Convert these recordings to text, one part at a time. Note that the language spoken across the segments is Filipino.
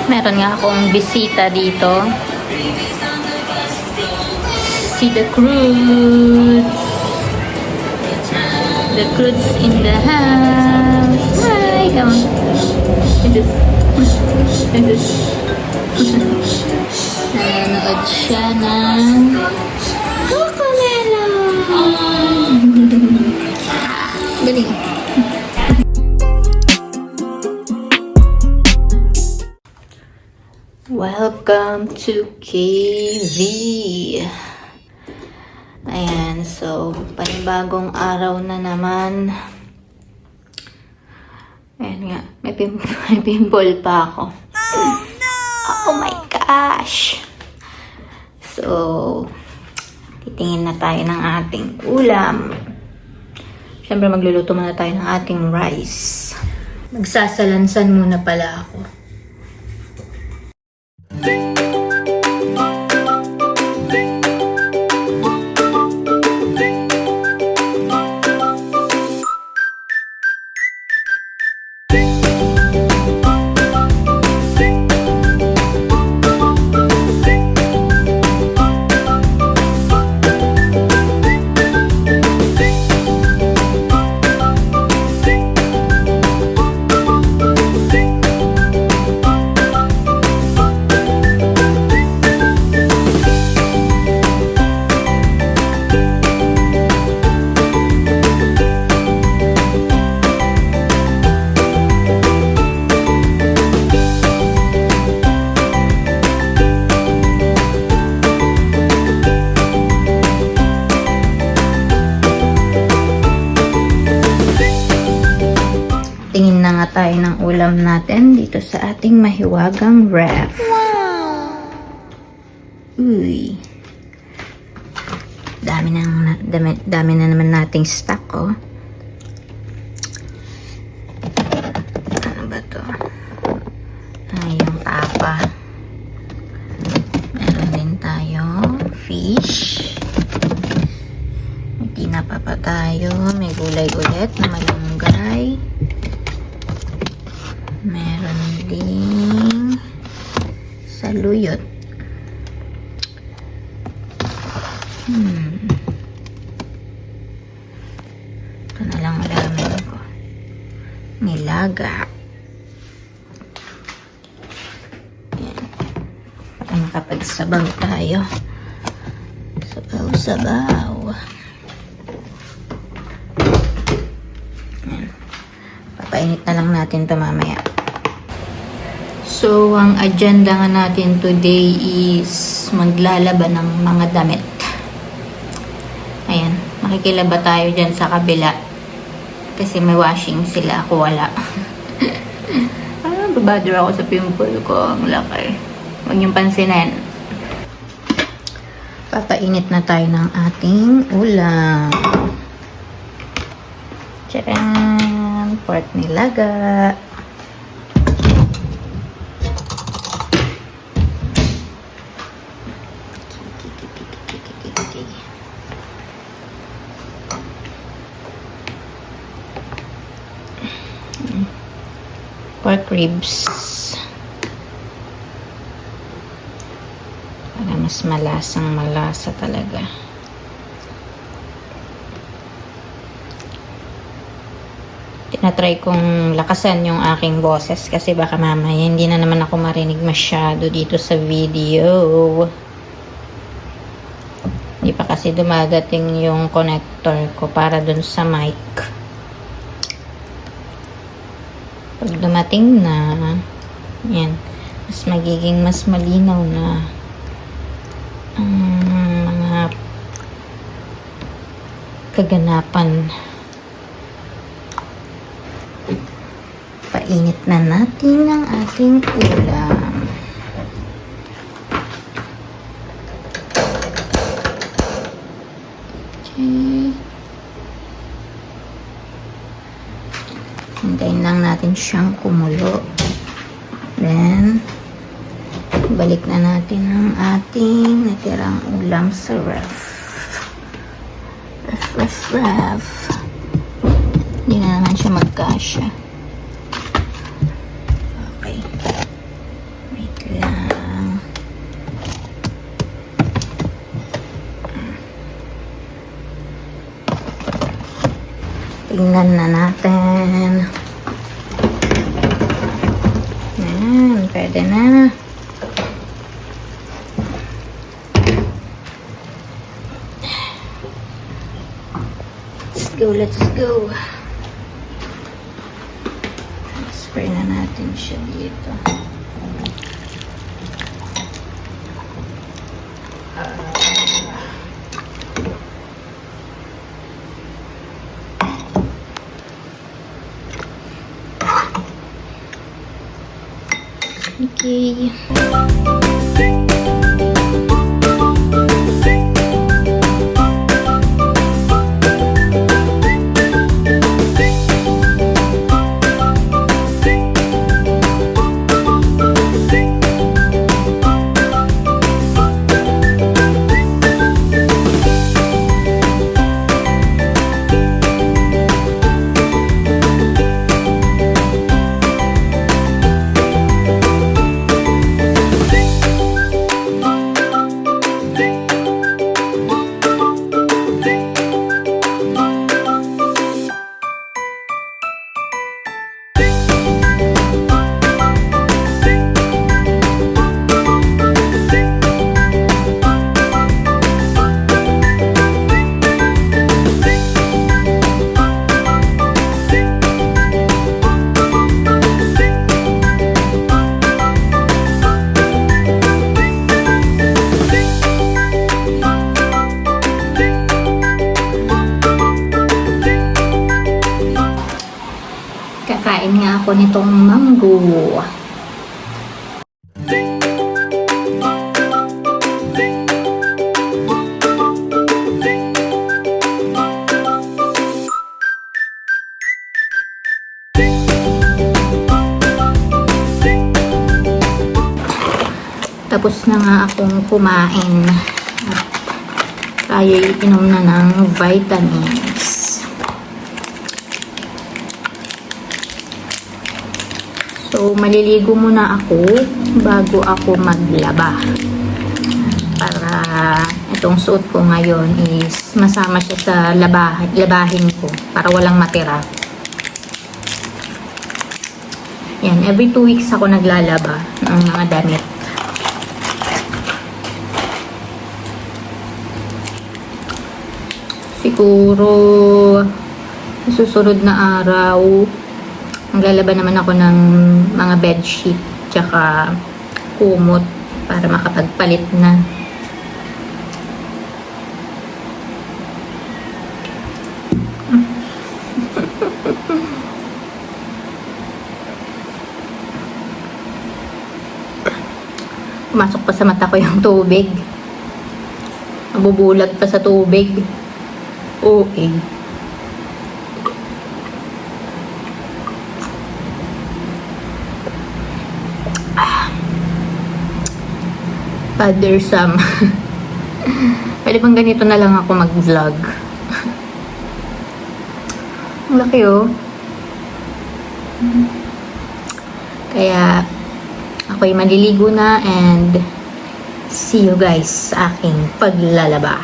Meron nga akong bisita dito. See the Croods. The Croods in the house. Hi, come on. This is nanonood siya ng Cocomelon. Galing. Welcome to KV. Ayan, so panibagong araw na naman. Ayan nga, may pimple pa ako. Oh my gosh! So, titingin na tayo ng ating ulam. Siyempre, magluluto muna tayo ng ating rice. Magsasalansan muna pala ako. Tingin na nga tayo ng ulam natin dito sa ating mahiwagang ref. Wow! Uy. Dami na naman nating stock, oh. Ano ba to? Ay, yung tapa. Meron din tayo fish. May tinapa pa tayo. May gulay ulit na malunggay. Meron ding saluyot. Ito na lang alamin ko. Nilaga. Ayan. Para makapagsabaw tayo. Sabaw-sabaw. Ayan. Papainit na lang natin ito mamaya. So, ang agenda nga natin today is maglalaba ng mga damit. Ayan, makikilaba tayo dyan sa kabila. Kasi may washing sila, ako wala. Babadro ako sa pimple ko. Ang laki. Huwag niyong pansinin. Papainit na tayo ng ating ulam. Tcharan! Pork nilaga. Pork ribs para mas malasa talaga. Tinatry kong lakasan yung aking boses kasi baka mamaya hindi na naman ako marinig masyado dito sa video. Hindi pa kasi dumadating yung connector ko para dun sa mic. Pag dumating na, yan, mas magiging mas malinaw na ang mga kaganapan. Painit na natin ang ating ulam. Okay. Hintayin lang natin siyang kumulo. Then, balik na natin ang ating natirang ulam sa ref. Ref. Hindi na naman siya magkasya. Okay. tingnan na natin. Ayan, pwede na. Let's go. Spray na natin siya dito. Okay. Kakain nga ako nitong mango. Tapos na nga akong kumain. Tayo inom na ng vitamins. So, maliligo muna ako bago ako maglaba. Para itong suot ko ngayon is masama siya sa labahin ko para walang matira. Yan, every 2 weeks ako naglalaba ng mga damit. Siguro susunod na araw maglalaba naman ako ng mga bedsheet tsaka kumot para makapagpalit na. Pumasok pa sa mata ko yung tubig. Nabubulag pa sa tubig. Okay. Father Sam. Pwede bang ganito na lang ako mag-vlog? Ang laki oh. Kaya ako'y maliligo na and see you guys sa aking paglalaba.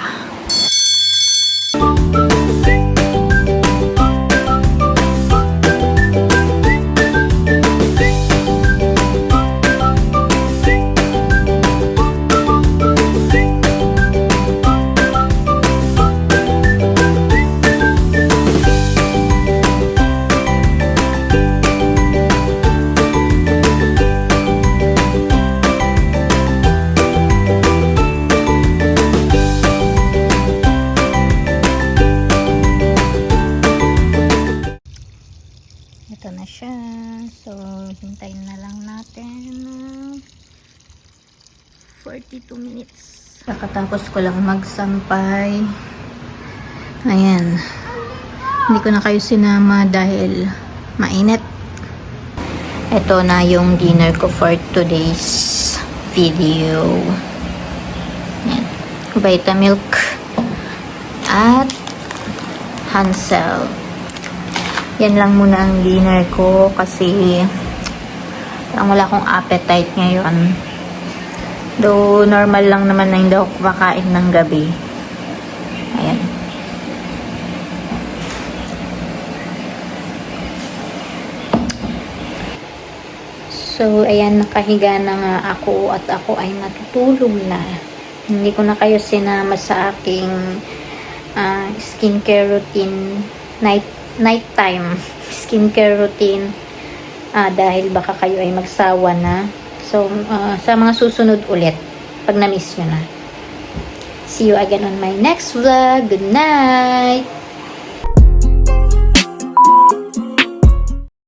Ito na siya. So, hintayin na lang natin 42 minutes. Kakatapos ko lang magsampay. Ayan. Hindi ko na kayo sinama dahil mainit. Ito na yung dinner ko for today's video. Ayan. Vitamilk at Hansel. Yan lang muna ang dinner ko kasi parang wala akong appetite ngayon. Though normal lang naman na hindi ako kumakain ng gabi. Ayan. So, ayan, nakahiga na nga ako at ako ay matutulog na. Hindi ko na kayo sinama sa aking skincare routine, nighttime skincare routine dahil baka kayo ay magsawa na. So, sa mga susunod ulit, pag na-miss nyo na. See you again on my next vlog. Good night!